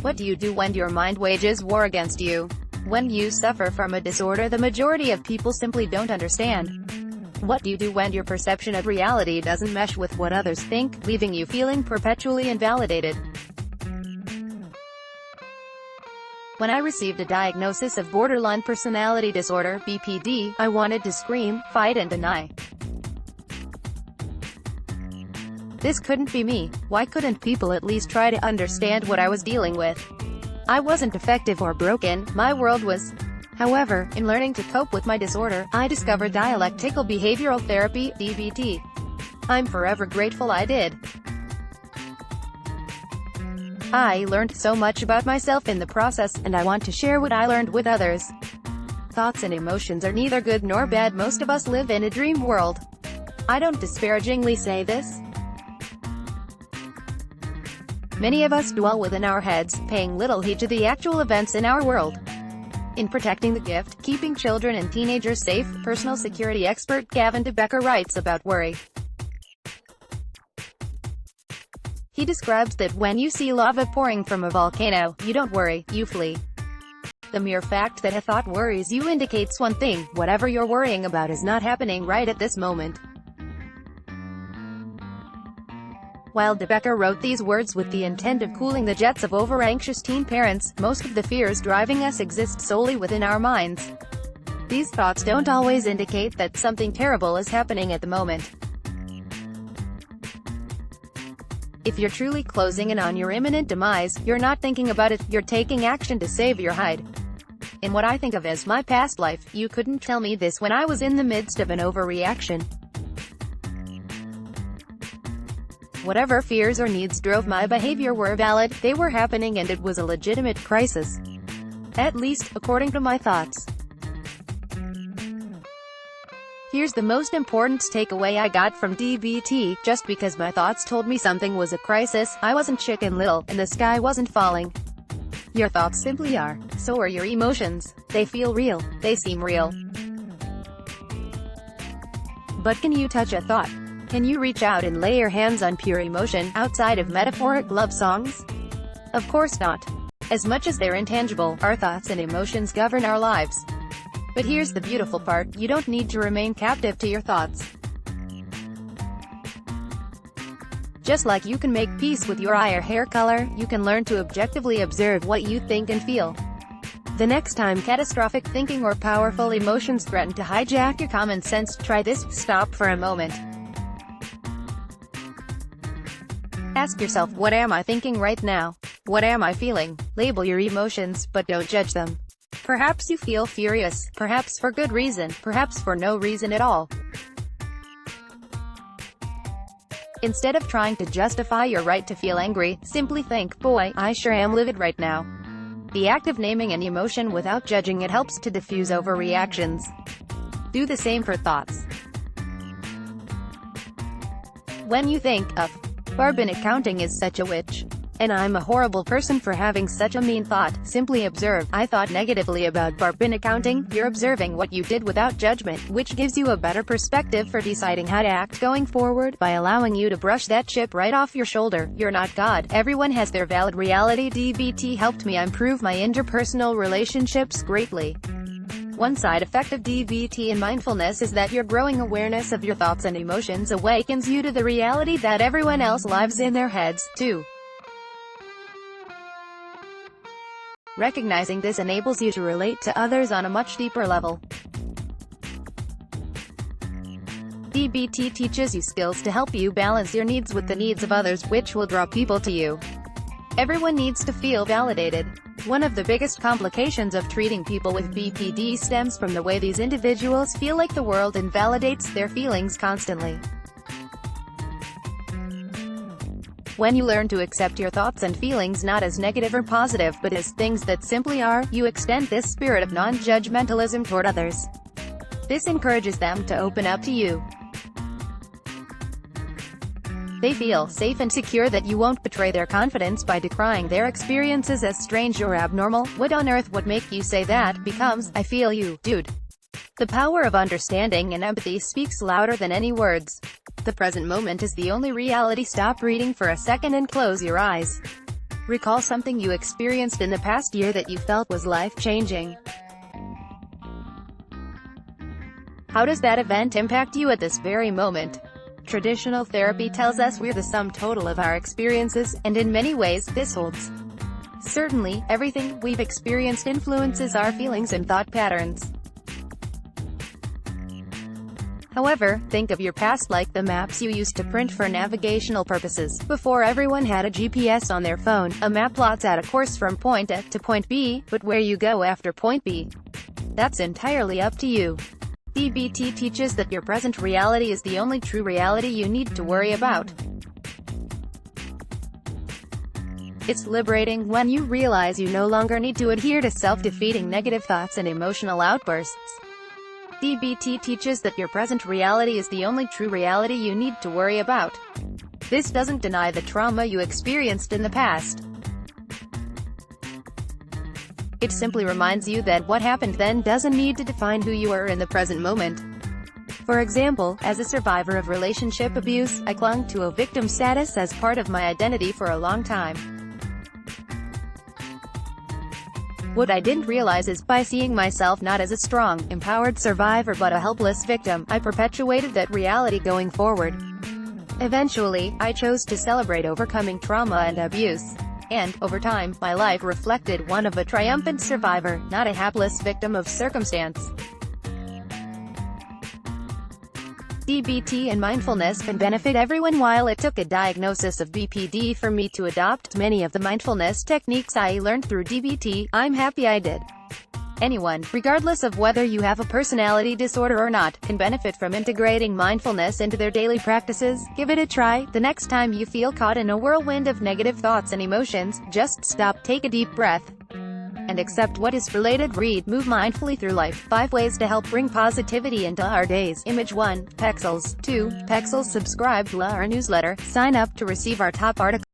What do you do when your mind wages war against you? When you suffer from a disorder the majority of people simply don't understand. What do you do when your perception of reality doesn't mesh with what others think, leaving you feeling perpetually invalidated? When I received a diagnosis of borderline personality disorder, BPD, I wanted to scream, fight and deny. This couldn't be me. Why couldn't people at least try to understand what I was dealing with? I wasn't defective or broken, my world was. However, in learning to cope with my disorder, I discovered dialectical behavioral therapy, DBT. I'm forever grateful I did. I learned so much about myself in the process, and I want to share what I learned with others. Thoughts and emotions are neither good nor bad. Most of us live in a dream world. I don't disparagingly say this. Many of us dwell within our heads, paying little heed to the actual events in our world. In protecting the gift, keeping children and teenagers safe, personal security expert Gavin de Becker writes about worry. He describes that when you see lava pouring from a volcano, you don't worry, you flee. The mere fact that a thought worries you indicates one thing: whatever you're worrying about is not happening right at this moment. While de Becker wrote these words with the intent of cooling the jets of over-anxious teen parents, most of the fears driving us exist solely within our minds. These thoughts don't always indicate that something terrible is happening at the moment. If you're truly closing in on your imminent demise, you're not thinking about it, you're taking action to save your hide. In what I think of as my past life, you couldn't tell me this when I was in the midst of an overreaction. Whatever fears or needs drove my behavior were valid, they were happening and it was a legitimate crisis. At least, according to my thoughts. Here's the most important takeaway I got from DBT: just because my thoughts told me something was a crisis, I wasn't Chicken Little, and the sky wasn't falling. Your thoughts simply are. So are your emotions. They feel real. They seem real. But can you touch a thought? Can you reach out and lay your hands on pure emotion, outside of metaphoric love songs? Of course not. As much as they're intangible, our thoughts and emotions govern our lives. But here's the beautiful part: you don't need to remain captive to your thoughts. Just like you can make peace with your eye or hair color, you can learn to objectively observe what you think and feel. The next time catastrophic thinking or powerful emotions threaten to hijack your common sense, try this: stop for a moment. Ask yourself, what am I thinking right now? What am I feeling? Label your emotions, but don't judge them. Perhaps you feel furious, perhaps for good reason, perhaps for no reason at all. Instead of trying to justify your right to feel angry, simply think, boy, I sure am livid right now. The act of naming an emotion without judging it helps to diffuse overreactions. Do the same for thoughts. When you think of, Barb in accounting is such a witch, and I'm a horrible person for having such a mean thought, simply observe, I thought negatively about Barb in accounting. You're observing what you did without judgment, which gives you a better perspective for deciding how to act going forward, by allowing you to brush that chip right off your shoulder. You're not God. Everyone has their valid reality. DBT helped me improve my interpersonal relationships greatly. One side effect of DBT and mindfulness is that your growing awareness of your thoughts and emotions awakens you to the reality that everyone else lives in their heads, too. Recognizing this enables you to relate to others on a much deeper level. DBT teaches you skills to help you balance your needs with the needs of others, which will draw people to you. Everyone needs to feel validated. One of the biggest complications of treating people with BPD stems from the way these individuals feel like the world invalidates their feelings constantly. When you learn to accept your thoughts and feelings not as negative or positive, but as things that simply are, you extend this spirit of non-judgmentalism toward others. This encourages them to open up to you. They feel safe and secure that you won't betray their confidence by decrying their experiences as strange or abnormal. What on earth would make you say that? Becomes, I feel you, dude. The power of understanding and empathy speaks louder than any words. The present moment is the only reality. Stop reading for a second and close your eyes. Recall something you experienced in the past year that you felt was life-changing. How does that event impact you at this very moment? Traditional therapy tells us we're the sum total of our experiences, and in many ways, this holds. Certainly, everything we've experienced influences our feelings and thought patterns. However, think of your past like the maps you used to print for navigational purposes. Before everyone had a GPS on their phone, a map plots out a course from point A to point B, but where you go after point B, that's entirely up to you. DBT teaches that your present reality is the only true reality you need to worry about. It's liberating when you realize you no longer need to adhere to self-defeating negative thoughts and emotional outbursts. DBT teaches that your present reality is the only true reality you need to worry about. This doesn't deny the trauma you experienced in the past. It simply reminds you that what happened then doesn't need to define who you are in the present moment. For example, as a survivor of relationship abuse, I clung to a victim status as part of my identity for a long time. What I didn't realize is, by seeing myself not as a strong, empowered survivor but a helpless victim, I perpetuated that reality going forward. Eventually, I chose to celebrate overcoming trauma and abuse. And, over time, my life reflected one of a triumphant survivor, not a hapless victim of circumstance. DBT and mindfulness can benefit everyone. While it took a diagnosis of BPD for me to adopt many of the mindfulness techniques I learned through DBT, I'm happy I did. Anyone, regardless of whether you have a personality disorder or not, can benefit from integrating mindfulness into their daily practices. Give it a try. The next time you feel caught in a whirlwind of negative thoughts and emotions, just stop, take a deep breath, and accept what is related. Read Move Mindfully Through Life. 5 Ways to Help Bring Positivity into Our Days. Image 1. Pexels. 2. Pexels. Subscribe to our newsletter. Sign up to receive our top articles.